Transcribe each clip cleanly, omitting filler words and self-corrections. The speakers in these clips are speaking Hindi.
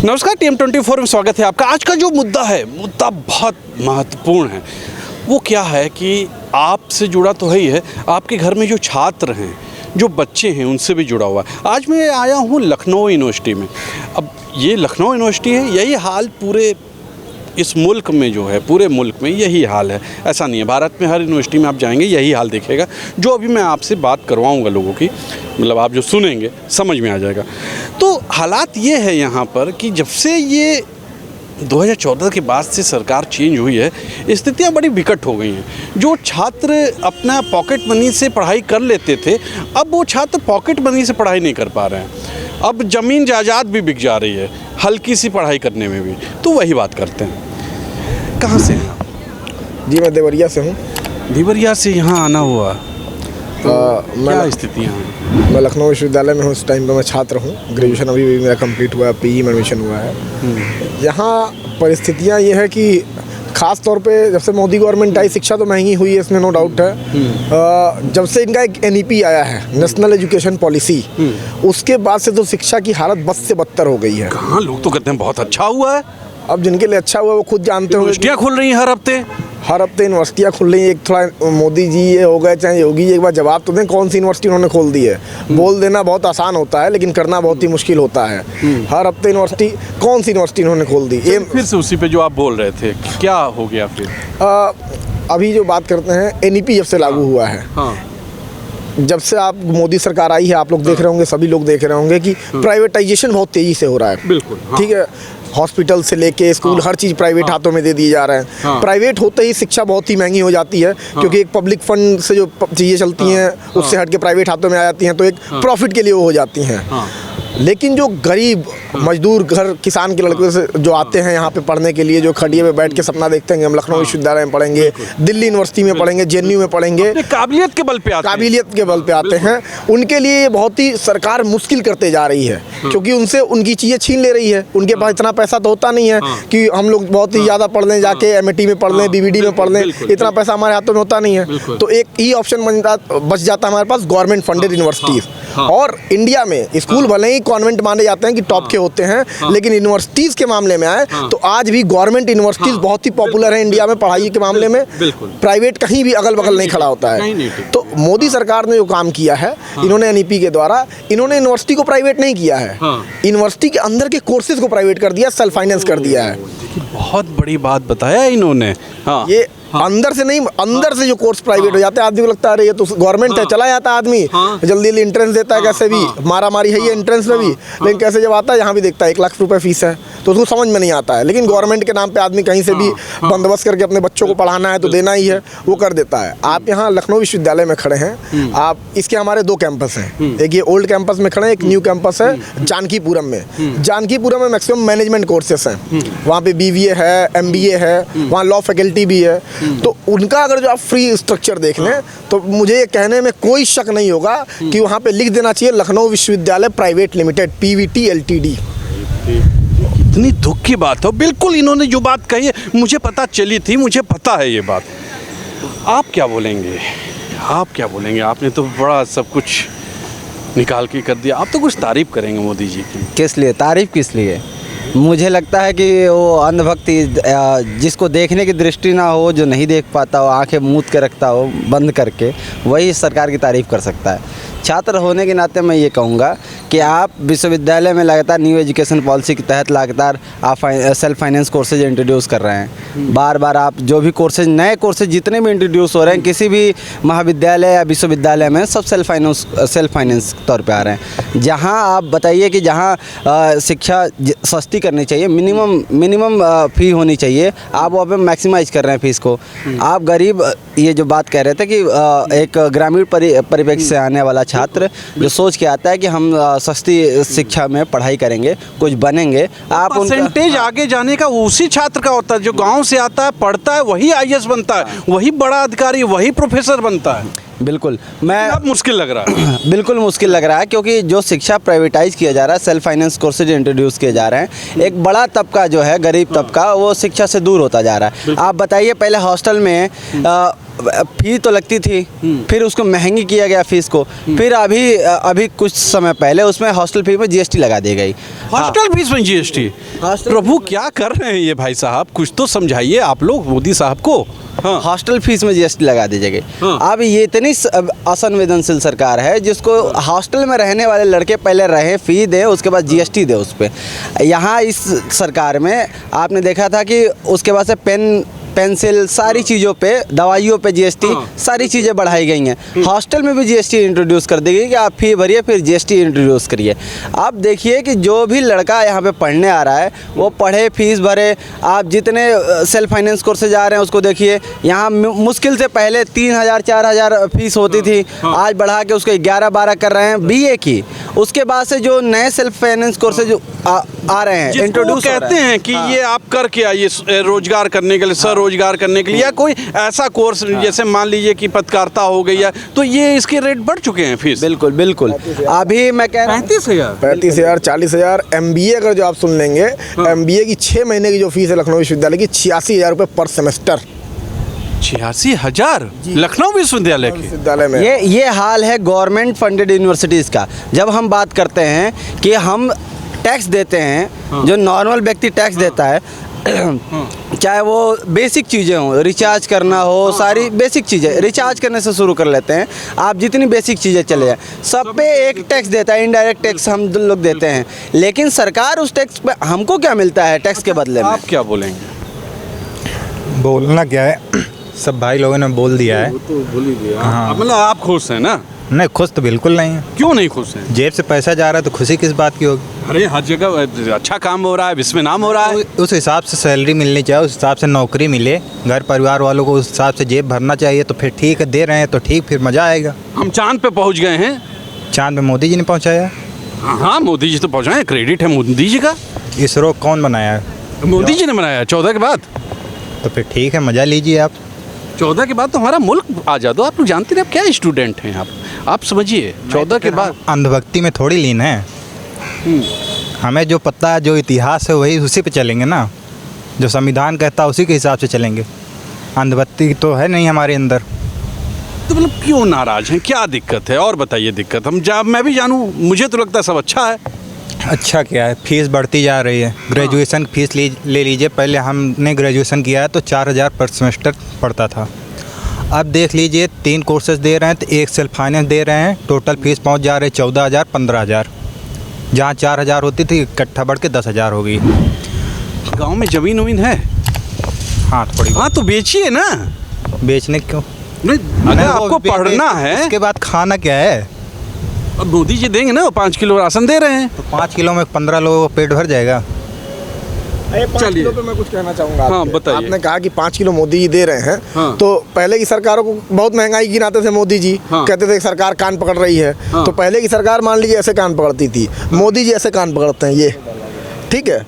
नमस्कार, TM24 में स्वागत है आपका। आज का जो मुद्दा है, मुद्दा बहुत महत्वपूर्ण है। वो क्या है कि आपसे जुड़ा तो है ही है, आपके घर में जो छात्र हैं, जो बच्चे हैं, उनसे भी जुड़ा हुआ है। आज मैं आया हूँ लखनऊ यूनिवर्सिटी में। अब ये लखनऊ यूनिवर्सिटी है, यही हाल पूरे इस मुल्क में जो है, पूरे मुल्क में यही हाल है। ऐसा नहीं है, भारत में हर यूनिवर्सिटी में आप जाएंगे यही हाल दिखेगा। जो अभी मैं आपसे बात करवाऊंगा लोगों की, मतलब आप जो सुनेंगे समझ में आ जाएगा। तो हालात ये है यहाँ पर कि जब से ये 2014 के बाद से सरकार चेंज हुई है, स्थितियाँ बड़ी विकट हो गई हैं। जो छात्र अपना पॉकेट मनी से पढ़ाई कर लेते थे, अब वो छात्र पॉकेट मनी से पढ़ाई नहीं कर पा रहे हैं। अब ज़मीन जायदाद भी बिक जा रही है हल्की सी पढ़ाई करने में भी। तो वही बात करते हैं। कहाँ से हैं आप? जी, मैं देवरिया से हूँ। देवरिया से यहाँ आना हुआ, तो क्या स्थितियाँ हैं? मैं लखनऊ विश्वविद्यालय में हूँ। इस टाइम पे मैं छात्र हूँ। ग्रेजुएशन अभी मेरा कंप्लीट हुआ है, PE में एडमिशन हुआ है। यहाँ परिस्थितियाँ ये है कि ख़ास तौर पे जब से मोदी गवर्नमेंट आई, शिक्षा तो महंगी हुई है, इसमें नो डाउट है। जब से इनका एक NEP आया है, नेशनल एजुकेशन पॉलिसी, उसके बाद से तो शिक्षा की हालत बद से बदतर हो गई है। कहाँ, लोग तो कहते हैं बहुत अच्छा हुआ है। अब जिनके लिए अच्छा हुआ वो खुद जानते हो। यूनिवर्सिटियाँ खुल रही हैं हर हफ्ते यूनिवर्सिटियाँ खुल रही हैं। एक थोड़ा मोदी जी ये हो गए चाहे योगी जी, एक बार जवाब तो दें कौन सी यूनिवर्सिटी उन्होंने खोल दी है। बोल देना बहुत आसान होता है, लेकिन करना बहुत ही मुश्किल होता है। हर हफ्ते यूनिवर्सिटी, कौन सी यूनिवर्सिटी उन्होंने खोल दी। फिर से उसी पे जो आप बोल रहे थे, क्या हो गया फिर? अभी जो बात करते हैं, NEP जब से लागू हुआ है, जब से आप मोदी सरकार आई है, आप लोग देख रहे होंगे, सभी लोग देख रहे होंगे कि प्राइवेटाइजेशन बहुत तेज़ी से हो रहा है। बिल्कुल, ठीक है। हॉस्पिटल से लेके स्कूल, हर चीज़ प्राइवेट हाथों में दे दिए जा रहे हैं। प्राइवेट होते ही शिक्षा बहुत ही महंगी हो जाती है, क्योंकि एक पब्लिक फंड से जो चीज़ें चलती हैं उससे हट के प्राइवेट हाथों में आ जाती हैं, तो एक प्रॉफिट के लिए वो हो जाती हैं। लेकिन जो गरीब मजदूर घर किसान के लड़के से जो आते हैं यहाँ पे पढ़ने के लिए, जो खड़िए में बैठ के सपना देखते हैं कि हम लखनऊ विश्वविद्यालय में पढ़ेंगे, दिल्ली यूनिवर्सिटी में पढ़ेंगे, JNU में पढ़ेंगे, काबिलियत के बल पे आते हैं, उनके लिए बहुत ही सरकार मुश्किल करते जा रही है। क्योंकि उनसे उनकी चीज़ें छीन ले रही है। उनके पास इतना पैसा तो होता नहीं है कि हम लोग बहुत ही ज़्यादा पढ़ लें, जाके MIT में पढ़ लें, BVD में पढ़ लें। इतना पैसा हमारे हाथों में होता नहीं है। तो एक ही ऑप्शन बच जाता है हमारे पास, गवर्नमेंट फंडेड यूनिवर्सिटीज़। और इंडिया में स्कूल भले ही कॉन्वेंट माने जाते हैं कि टॉप के होते हैं, लेकिन यूनिवर्सिटीज़ के मामले में आए तो आज भी गवर्नमेंट यूनिवर्सिटीज़ बहुत ही पॉपुलर है इंडिया में पढ़ाई के मामले में। प्राइवेट कहीं भी अगल बगल नहीं खड़ा होता है। तो मोदी सरकार ने जो काम किया है, इन्होंने NEP के द्वारा, इन्होंने यूनिवर्सिटी को प्राइवेट नहीं किया है, यूनिवर्सिटी के अंदर के कोर्सेज को प्राइवेट कर दिया, सेल्फ फाइनेंस कर दिया है। बहुत बड़ी बात बताया इन्होंने। ये अंदर से नहीं, अंदर से जो कोर्स प्राइवेट हो जाते हैं, आदमी को लगता है ये तो गवर्नमेंट है, चला जाता है आदमी, जल्दी जल्दी एंट्रेंस देता है, कैसे भी मारा मारी है ये एंट्रेंस में भी, लेकिन कैसे जब आता है यहाँ भी देखता है 1 लाख रुपए फीस है, तो उसको समझ में नहीं आता है। लेकिन गवर्नमेंट के नाम पे आदमी कहीं से भी बंदोबस्त करके अपने बच्चों को पढ़ाना है तो देना ही है, वो कर देता है। आप यहाँ लखनऊ विश्वविद्यालय में खड़े हैं, आप इसके हमारे 2 कैंपस हैं। एक ये ओल्ड कैंपस में खड़े हैं, एक न्यू कैंपस है जानकीपुरम में। जानकीपुरम में मैक्सिमम मैनेजमेंट कोर्सेस हैं, वहाँ पे BBA है, MBA है, वहाँ लॉ फैकल्टी भी है। तो उनका अगर जो आप फ्री स्ट्रक्चर देख लें तो मुझे ये कहने में कोई शक नहीं होगा कि वहाँ पे लिख देना चाहिए लखनऊ विश्वविद्यालय प्राइवेट लिमिटेड, PVT LTD। इतनी दुख की बात है। बिल्कुल, इन्होंने जो बात कही है मुझे पता चली थी, मुझे पता है ये बात। आप क्या बोलेंगे? आपने तो बड़ा सब कुछ निकाल के कर दिया। आप तो कुछ तारीफ करेंगे मोदी जी की। किस लिए तारीफ, किस लिए? मुझे लगता है कि वो अंधभक्ति, जिसको देखने की दृष्टि ना हो, जो नहीं देख पाता हो, आंखें मूंद के रखता हो बंद करके, वही सरकार की तारीफ़ कर सकता है। छात्र होने के नाते मैं ये कहूँगा कि आप विश्वविद्यालय में लगातार न्यू एजुकेशन पॉलिसी के तहत लगातार आप सेल्फ फाइनेंस कोर्सेज इंट्रोड्यूस कर रहे हैं। बार बार आप जो भी कोर्सेज, नए कोर्सेज जितने भी इंट्रोड्यूस हो रहे हैं किसी भी महाविद्यालय या विश्वविद्यालय में, सब सेल्फ फाइनेंस तौर पे आ रहे हैं। जहाँ आप बताइए कि जहाँ शिक्षा सस्ती करनी चाहिए, मिनिमम फ़ी होनी चाहिए, आप वहाँ पे मैक्सिमाइज कर रहे हैं फ़ीस को। आप गरीब, ये जो बात कह रहे थे कि एक ग्रामीण परिप्रेक्ष्य से आने वाला छात्र जो सोच के आता है कि हम सस्ती शिक्षा में पढ़ाई करेंगे, कुछ बनेंगे, आप परसेंटेज आगे जाने का उसी छात्र का होता है जो गांव से आता है, पढ़ता है, वही IAS बनता है, वही बड़ा अधिकारी, वही प्रोफेसर बनता है। बिल्कुल, मैं अब मुश्किल लग रहा है। बिल्कुल मुश्किल लग रहा है, क्योंकि जो शिक्षा प्राइवेटाइज किया जा रहा है, सेल्फ फाइनेंस कोर्सेज इंट्रोड्यूस किए जा रहे हैं, एक बड़ा तबका जो है, गरीब तबका, वो शिक्षा से दूर होता जा रहा है। आप बताइए, पहले हॉस्टल में फीस तो लगती थी, फिर उसको महंगी किया गया फीस को, फिर अभी कुछ समय पहले उसमें हॉस्टल फी में जीएसटी लगा दी गई। हॉस्टल फीस में जीएसटी? प्रभु क्या कर रहे हैं ये भाई साहब, कुछ तो समझाइए आप लोग मोदी साहब को। हाँ। हॉस्टल फीस में जीएसटी लगा दी गई। हाँ। अब ये इतनी असंवेदनशील सरकार है जिसको हॉस्टल में रहने वाले लड़के पहले रहे, फी दे, उसके बाद जीएसटी दे उस पर। यहाँ इस सरकार में आपने देखा था कि उसके बाद से पेन पेंसिल सारी चीज़ों पे, दवाइयों पे जीएसटी, सारी चीज़ें बढ़ाई गई हैं। हॉस्टल में भी जीएसटी इंट्रोड्यूस कर दी गई कि आप फी भरिए फिर जीएसटी इंट्रोड्यूस करिए। आप देखिए कि जो भी लड़का यहाँ पे पढ़ने आ रहा है वो पढ़े, फीस भरे। आप जितने सेल्फ फाइनेंस कोर्सेज आ रहे हैं उसको देखिए, यहाँ मुश्किल से पहले 3,000 4,000 फीस होती थी, आज बढ़ा के उसको 11-12 कर रहे हैं बीए की। उसके बाद से जो नए सेल्फ फाइनेंस कोर्सेज आ रहे हैं, इंट्रोड्यूस कहते हैं कि ये आप करके आइए रोजगार करने के लिए, स्वरोजगार करने के लिए, या कोई ऐसा कोर्स जैसे मान लीजिए कि पत्रकारिता हो गई है, तो ये इसके रेट बढ़ चुके हैं फीस। बिल्कुल बिल्कुल। अभी मैं कह रहा हूँ 35,000 40,000। MBA अगर जो आप सुन लेंगे, MBA की 6 महीने की जो फीस है लखनऊ विश्वविद्यालय की 86,000 रुपये पर सेमेस्टर। 86,000 लखनऊ विश्वविद्यालय में ये हाल है गवर्नमेंट फंडेड यूनिवर्सिटीज़ का। जब हम बात करते हैं कि हम टैक्स देते हैं, जो नॉर्मल व्यक्ति टैक्स देता है, चाहे वो बेसिक चीज़ें हों, रिचार्ज करना हो, सारी बेसिक चीज़ें रिचार्ज करने से शुरू कर लेते हैं। आप जितनी बेसिक चीज़ें चले जाए, सब पे एक टैक्स देता है, इनडायरेक्ट टैक्स हम लोग देते हैं। लेकिन सरकार उस टैक्स पे हमको क्या मिलता है टैक्स के बदले में? आप क्या बोलेंगे? बोलना क्या है, सब भाई लोगों ने बोल दिया है। तो बोल ही दिया। हाँ। मतलब आप खुश हैं ना? नहीं, खुश तो बिल्कुल नहीं है। क्यों नहीं खुश हैं? जेब से पैसा जा रहा है तो खुशी किस बात की होगी? अरे हर जगह अच्छा काम हो रहा है, इसमें नाम हो रहा है। उस हिसाब से सैलरी मिलनी चाहिए, उस हिसाब से नौकरी मिले, घर परिवार वालों को उस हिसाब से जेब भरना चाहिए। तो फिर ठीक है, दे रहे हैं तो ठीक, फिर मज़ा आएगा। हम चांद पे पहुंच गए हैं। चांद पे मोदी जी ने पहुँचाया। हाँ, मोदी जी तो पहुंचाए, क्रेडिट है मोदी जी का। इसरो कौन बनाया है? मोदी जी ने बनाया 14 के बाद। तो फिर ठीक है, मज़ा लीजिए आप। 14 के बाद तो हमारा मुल्क आज़ाद हो। आप लोग जानते हैं आप क्या स्टूडेंट हैं आप समझिए। 14 के बाद अंधभक्ति में थोड़ी लीन है। हमें जो पता है, जो इतिहास है, वही उसी पे चलेंगे ना। जो संविधान कहता है उसी के हिसाब से चलेंगे। अंधभक्ति तो है नहीं हमारे अंदर। तो मतलब क्यों नाराज़ हैं, क्या दिक्कत है? और बताइए दिक्कत। मैं भी जानूँ, मुझे तो लगता है सब अच्छा है। अच्छा क्या है, फीस बढ़ती जा रही है। ग्रेजुएशन फीस ले लीजिए, पहले हमने ग्रेजुएशन किया है तो 4,000 पर सेमेस्टर पड़ता था। अब देख लीजिए 3 कोर्सेज दे रहे हैं तो एक सेल्फ फाइनेंस दे रहे हैं, टोटल फीस पहुंच जा रही है 14,000 15,000। जहाँ 4,000 होती थी इकट्ठा बढ़ के 10,000 हो गई। गाँव में ज़मीन वमीन है? हाँ थोड़ी। हाँ तो बेचिए ना। बेचने क्यों? नहीं, अगर आपको पढ़ना है, उसके बाद खाना क्या है? अब मोदी जी देंगे ना, वो 5 किलो राशन दे रहे हैं। तो 5 किलो में 15 लोगों का पेट भर जाएगा। 5 किलो पे मैं कुछ कहना चाहूँगा। हाँ, बताइए। आपने कहा कि 5 किलो मोदी जी दे रहे हैं। हाँ। तो पहले की सरकारों को बहुत महंगाई गिनाते थे मोदी जी। हाँ। कहते थे सरकार कान पकड़ रही है। हाँ। तो पहले की सरकार मान लीजिए ऐसे कान पकड़ती थी, मोदी जी ऐसे कान पकड़ते हैं ये। ठीक है,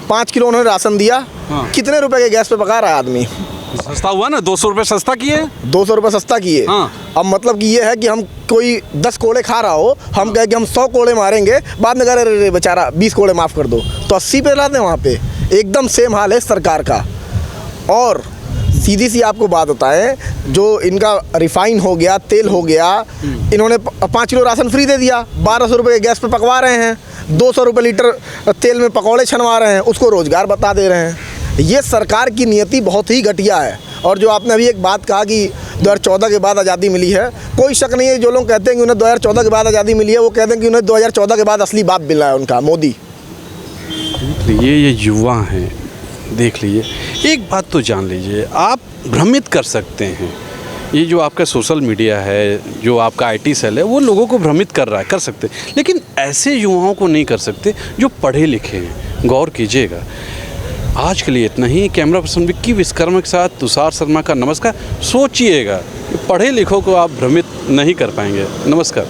5 किलो उन्होंने राशन दिया। हाँ। कितने रुपए के गैस पे पका रहा है आदमी? सस्ता हुआ ना, 200 रुपये सस्ता किए। 200 रुपये सस्ता किए। हाँ। अब मतलब कि ये है कि हम कोई 10 कोड़े खा रहा हो, हम कहें कि हम 100 कोड़े मारेंगे, बाद में कह रहे बेचारा 20 कोड़े माफ़ कर दो, तो 80 पे लाते हैं वहाँ पे। एकदम सेम हाल है सरकार का। और सीधी सी आपको बात बताएं, जो इनका रिफाइन हो गया, तेल हो गया, इन्होंने 5 किलो राशन फ्री दे दिया, 1200 रुपये गैस पे पकवा रहे हैं, 200 रुपये लीटर तेल में पकौड़े छनवा रहे हैं, उसको रोज़गार बता दे रहे हैं। ये सरकार की नीति बहुत ही घटिया है। और जो आपने अभी एक बात कहा कि 2014 के बाद आज़ादी मिली है, कोई शक नहीं है। जो लोग कहते हैं कि उन्हें 2014 के बाद आज़ादी मिली है, वो कहते हैं कि उन्हें 2014 के बाद असली बाप मिला है उनका, मोदी। ये युवा हैं, देख लीजिए। एक बात तो जान लीजिए, आप भ्रमित कर सकते हैं। ये जो आपका सोशल मीडिया है, जो आपका IT सेल है, वो लोगों को भ्रमित कर रहा है, कर सकते, लेकिन ऐसे युवाओं को नहीं कर सकते जो पढ़े लिखे हैं। गौर कीजिएगा। आज के लिए इतना ही। कैमरा पर्सन विक्की विश्वकर्मा के साथ तुषार शर्मा का नमस्कार। सोचिएगा, पढ़े लिखों को आप भ्रमित नहीं कर पाएंगे। नमस्कार।